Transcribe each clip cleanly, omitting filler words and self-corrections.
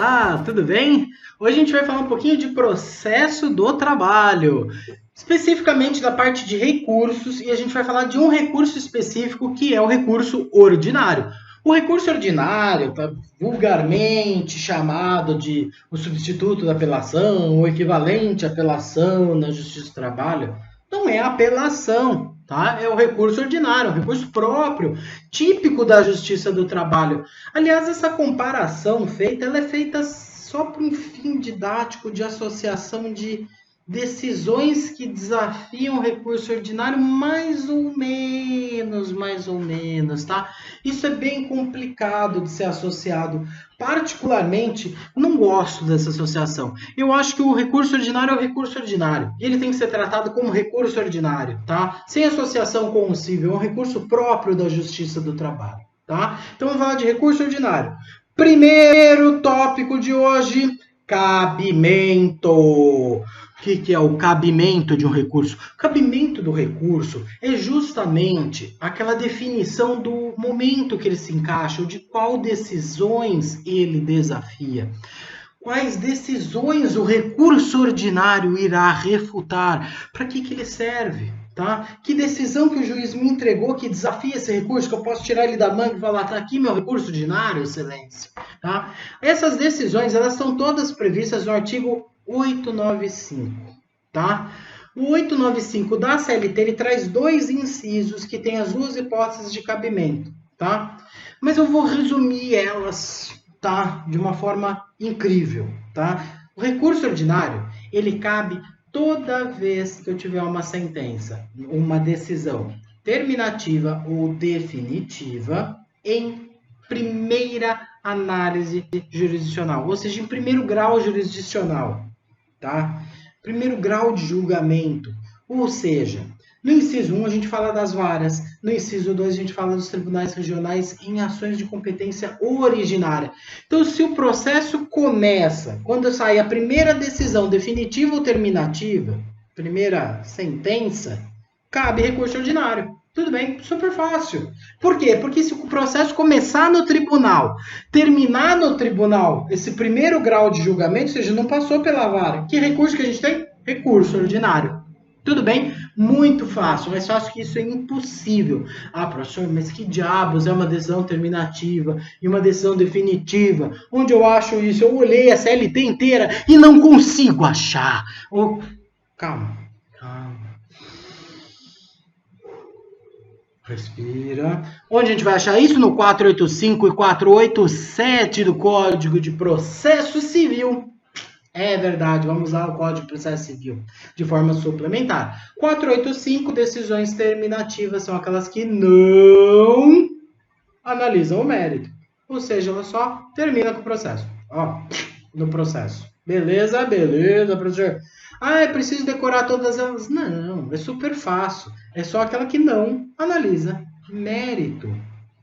Olá, tudo bem? Hoje a gente vai falar um pouquinho de processo do trabalho, especificamente da parte de recursos, e a gente vai falar de um recurso específico que é o recurso ordinário. O recurso ordinário, tá vulgarmente chamado de o substituto da apelação, o equivalente à apelação na Justiça do Trabalho, não é apelação, tá? É o recurso ordinário, um recurso próprio, típico da Justiça do Trabalho. Aliás, essa comparação feita, ela é feita só por um fim didático de associação de decisões que desafiam o recurso ordinário, mais ou menos, tá? Isso é bem complicado de ser associado. Particularmente, não gosto dessa associação. Eu acho que o recurso ordinário é o recurso ordinário. E ele tem que ser tratado como recurso ordinário, tá? Sem associação com o civil, é um recurso próprio da Justiça do Trabalho. Tá? Então vamos falar de recurso ordinário. Primeiro tópico de hoje, cabimento. O que é o cabimento de um recurso? O cabimento do recurso é justamente aquela definição do momento que ele se encaixa, ou de qual decisões ele desafia. Quais decisões o recurso ordinário irá refutar? Para que ele serve? Tá? Que decisão que o juiz me entregou que desafia esse recurso, que eu posso tirar ele da manga e falar, tá aqui meu recurso ordinário, excelência. Tá? Essas decisões, elas são todas previstas no artigo 895. Tá? O 895 da CLT, ele traz dois incisos que têm as duas hipóteses de cabimento. Tá? Mas eu vou resumir elas, tá? De uma forma incrível. Tá? O recurso ordinário, ele cabe toda vez que eu tiver uma sentença, uma decisão terminativa ou definitiva em primeira análise jurisdicional, ou seja, em primeiro grau jurisdicional, tá? Primeiro grau de julgamento, ou seja, no inciso 1 a gente fala das varas, no inciso 2 a gente fala dos tribunais regionais em ações de competência originária. Então, se o processo começa, quando sair a primeira decisão definitiva ou terminativa, primeira sentença, cabe recurso ordinário. Tudo bem, super fácil. Por quê? Porque se o processo começar no tribunal, terminar no tribunal, esse primeiro grau de julgamento, ou seja, não passou pela vara, que recurso que a gente tem? Recurso ordinário. Tudo bem? Muito fácil, mas fácil que isso é impossível. Ah, professor, mas que diabos é uma decisão terminativa e uma decisão definitiva? Onde eu acho isso? Eu olhei a CLT inteira e não consigo achar. Oh, calma. Respira. Onde a gente vai achar isso? No 485 e 487 do Código de Processo Civil. É verdade, vamos usar o Código de Processo Civil de forma suplementar. 485, decisões terminativas, são aquelas que não analisam o mérito. Ou seja, ela só termina com o processo. Ó, no processo. Beleza, beleza, professor. Ah, é preciso decorar todas elas? Não, é super fácil. É só aquela que não analisa mérito.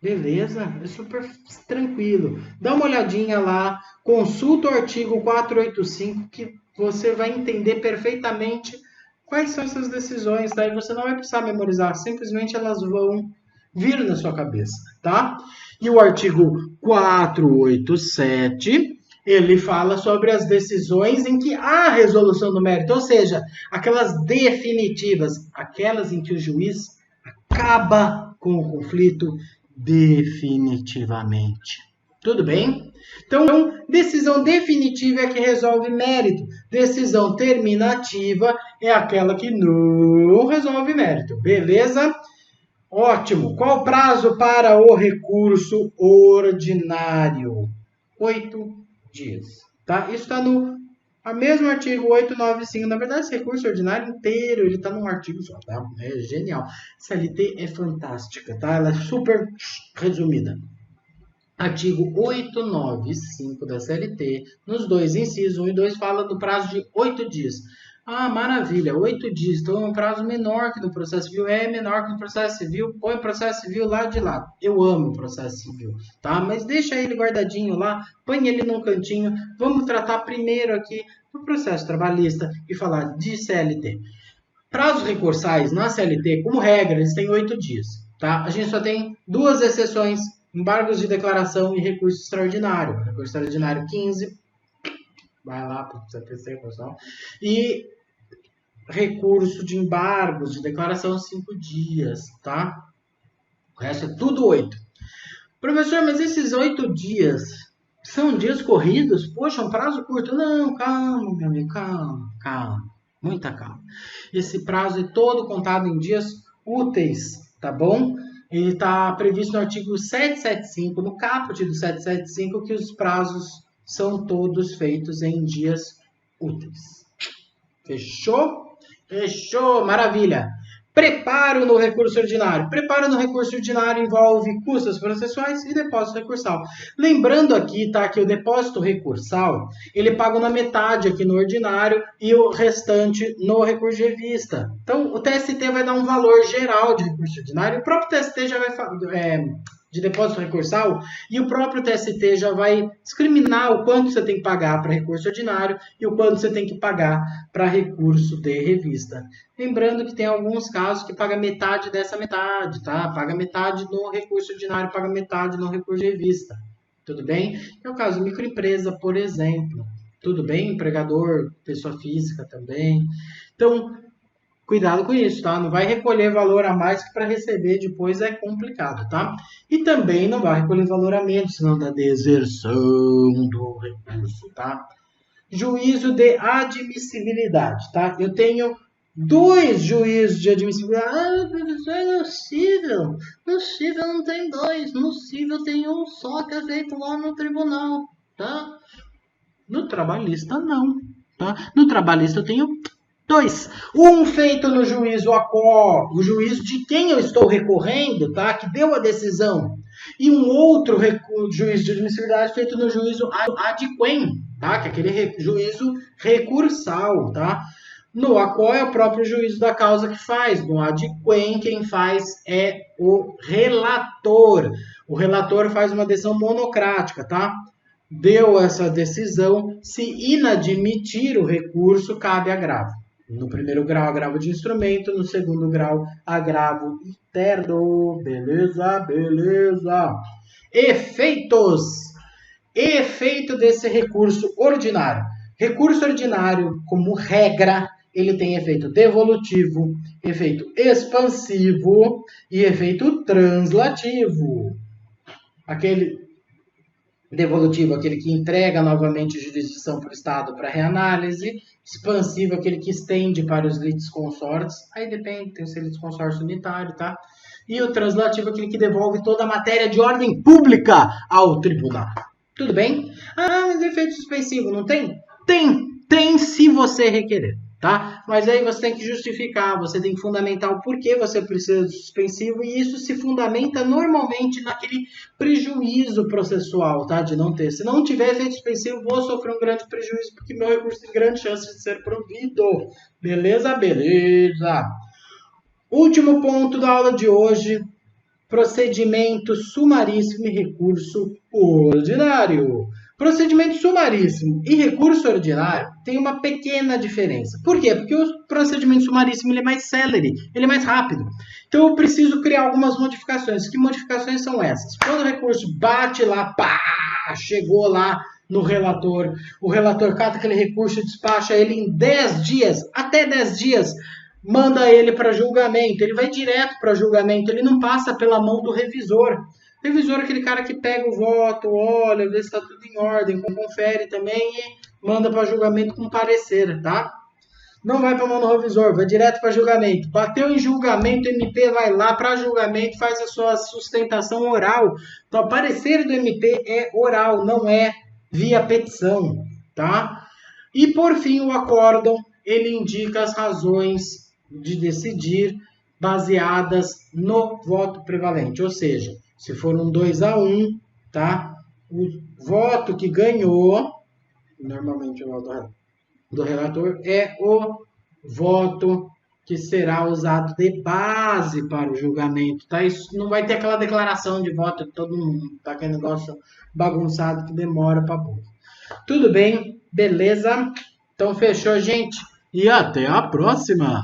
Beleza? É super tranquilo. Dá uma olhadinha lá, consulta o artigo 485 que você vai entender perfeitamente quais são essas decisões, tá? E você não vai precisar memorizar, simplesmente elas vão vir na sua cabeça, tá? E o artigo 487, ele fala sobre as decisões em que há resolução do mérito, ou seja, aquelas definitivas, aquelas em que o juiz acaba com o conflito definitivamente. Tudo bem? Então, decisão definitiva é a que resolve mérito. Decisão terminativa é aquela que não resolve mérito. Beleza? Ótimo. Qual o prazo para o recurso ordinário? 8 dias. Tá? Isso está no mesmo artigo 895. Na verdade, esse recurso ordinário inteiro, ele está num artigo só, tá? É genial. CLT é fantástica, tá? Ela é super resumida. Artigo 895 da CLT, nos dois incisos 1 e 2, fala do prazo de 8 dias. Ah, maravilha, 8 dias. Então é um prazo menor que no processo civil. É menor que no processo civil. Põe o processo civil lá de lado. Eu amo o processo civil, tá? Mas deixa ele guardadinho lá. Põe ele num cantinho. Vamos tratar primeiro aqui do processo trabalhista e falar de CLT. Prazos recursais na CLT, como regra, eles têm 8 dias, tá? A gente só tem duas exceções: embargos de declaração e recurso extraordinário. Recurso extraordinário 15 vai lá para o CPC, pessoal. E recurso de embargos, de declaração 5 dias, tá? O resto é tudo 8. Professor, mas esses 8 dias são dias corridos? Poxa, um prazo curto. Não, calma, meu amigo, calma. Muita calma. Esse prazo é todo contado em dias úteis, tá bom? Ele está previsto no artigo 775, no caput do 775, que os prazos são todos feitos em dias úteis. Fechou? Fechou, maravilha. Preparo no recurso ordinário. Preparo no recurso ordinário envolve custas processuais e depósito recursal. Lembrando aqui, tá, que o depósito recursal, ele paga na metade aqui no ordinário e o restante no recurso de revista. Então, o TST vai dar um valor geral de recurso ordinário, o próprio TST já vai de depósito recursal, e o próprio TST já vai discriminar o quanto você tem que pagar para recurso ordinário e o quanto você tem que pagar para recurso de revista. Lembrando que tem alguns casos que paga metade dessa metade, tá? Paga metade no recurso ordinário, paga metade no recurso de revista. Tudo bem? É o caso de microempresa, por exemplo. Tudo bem? Empregador, pessoa física também. Então, cuidado com isso, tá? Não vai recolher valor a mais que para receber depois é complicado, tá? E também não vai recolher valor a menos, senão dá deserção do recurso, tá? Juízo de admissibilidade, tá? Eu tenho 2 juízos de admissibilidade. Ah, professor, é possível. Possível não tem 2. Possível tem um só que é feito lá no tribunal, tá? No trabalhista, não, tá? No trabalhista eu tenho 2. Um feito no juízo ACO, o juízo de quem eu estou recorrendo, tá? Que deu a decisão. E um outro juízo de admissibilidade feito no juízo adquem, tá? Que é aquele juízo recursal, tá? No ACO é o próprio juízo da causa que faz. No adquem, quem faz é o relator. O relator faz uma decisão monocrática, tá? Deu essa decisão, se inadmitir o recurso, cabe agravo. No primeiro grau, agravo de instrumento. No segundo grau, agravo interno. Beleza? Beleza. Efeitos. Efeito desse recurso ordinário. Recurso ordinário, como regra, ele tem efeito devolutivo, efeito expansivo e efeito translativo. Aquele devolutivo, aquele que entrega novamente a jurisdição para o Estado para reanálise. Expansivo, aquele que estende para os litisconsortes. Aí depende, tem o seu litisconsórcio unitário, tá? E o translativo, aquele que devolve toda a matéria de ordem pública ao tribunal. Tudo bem? Ah, mas efeito suspensivo não tem? Tem se você requerer, tá? Mas aí você tem que justificar, você tem que fundamentar o porquê você precisa de suspensivo, e isso se fundamenta normalmente naquele prejuízo processual, tá? De não ter. Se não tiver efeito suspensivo, vou sofrer um grande prejuízo, porque meu recurso tem grande chance de ser provido. Beleza? Beleza. Último ponto da aula de hoje: procedimento sumaríssimo e recurso ordinário. Procedimento sumaríssimo e recurso ordinário tem uma pequena diferença. Por quê? Porque o procedimento sumaríssimo ele é mais célere, ele é mais rápido. Então eu preciso criar algumas modificações. Que modificações são essas? Quando o recurso bate lá, pá, chegou lá no relator, o relator cata aquele recurso e despacha ele em 10 dias, até 10 dias, manda ele para julgamento. Ele vai direto para julgamento, ele não passa pela mão do revisor. O revisor é aquele cara que pega o voto, olha, vê se está tudo em ordem, confere também e manda para julgamento com parecer, tá? Não vai para a mão do revisor, vai direto para julgamento. Bateu em julgamento, o MP vai lá para julgamento, faz a sua sustentação oral. Então, o parecer do MP é oral, não é via petição, tá? E, por fim, o acórdão, ele indica as razões de decidir baseadas no voto prevalente, ou seja, se for um 2-1, tá? O voto que ganhou, normalmente o voto do relator, é o voto que será usado de base para o julgamento, tá? Isso não vai ter aquela declaração de voto de todo mundo, tá? Aquele negócio bagunçado que demora para pôr. Tudo bem? Beleza? Então fechou, gente? E até a próxima!